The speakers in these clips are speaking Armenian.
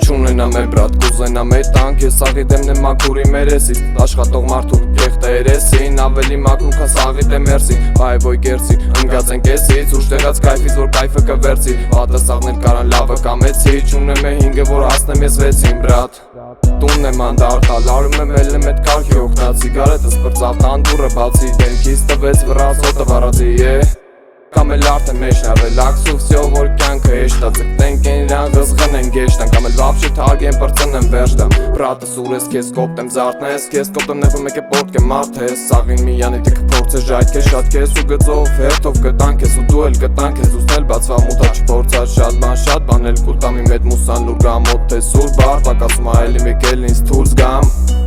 Չունենա մեր բրատ, կուզենա մեր տանք, ես սաղի դեմն եմ մաքուրի մեր էսից, աշխատող մարդու կեղտ է երեսին, ավելի մաքրում քան սաղի դեմ երսին, բայվոյ կերսի, ընգած ենք էսից, ուշ տեղած կայֆից, որ կայֆը կվերցի, վատը սաղներ կարան լավը կամեցի, չունեմ է հինգը, որ հասնեմ ես վեցին բրատ, տունն եմ անդարտալ, արում եմ էլ եմ էտ կարգի օգնած, սիգարետս պրծավ տանդուրը բացի, դեմքից տվեց վրաց հոտը վարածի, Կամ էլ արդեն մեջն է ռելաքս ու վսյո որ կյանքը հեշտա Ձգտենք են իրան ղզղնեն գեշտան Կամ էլ վապշի թարգեն պրծնեմ վերջտամ Բրատս ուրես քեզ կոպտեմ զարդնես Քեզ կոպտեմ նևը մեկ է պոտք է մարդ ես Սաղին միանի տիքը փորձ է ժայթ քեզ շատ քեզ ու գծով հերթով կտանք ես ու դու էլ կտանք ես Ուսնել բացվա մութա չփորձած շատ բան էլ կուլ տամի մետ մուսան լուր գամոտ թե սուր բար Պակասում այելի մեկ էլ ինձ թուլ զգամ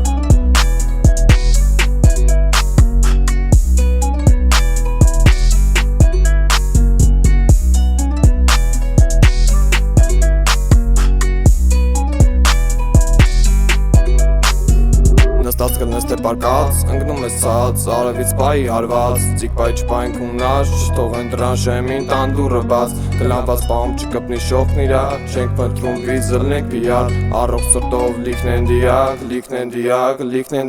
Նստած կլնես թե պարկած, ընգնում ես ծած, արևից պայի հարված Ձիգ պայի չպային կուննաշ, չթողեն դրան շեմին տանդուրը բաց Կլանված պահում չկպնի շողքն իրա, չենք պնտրում վիզլնենք պիար Առող սրտով լիքնեն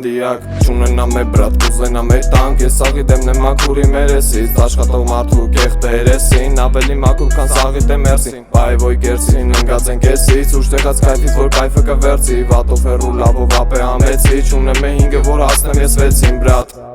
դիակ Չունենա մեր բրատ, կուզենա մեր տանք, ես սաղի դեմն եմ մաքուրի մեր էսից Աշխատող մարդու կեղտ է երեսին, ավելի մաքուր քան սաղի դեմ երսին Բայվոյ կերսին, ընգած ենք էսից, ուշ տեղած կայֆից, որ կայֆը կվերցի Վատով հեռու լավով ապե ամեցի, չունեմ է հինգը, որ հասնեմ ես վեցին բրատ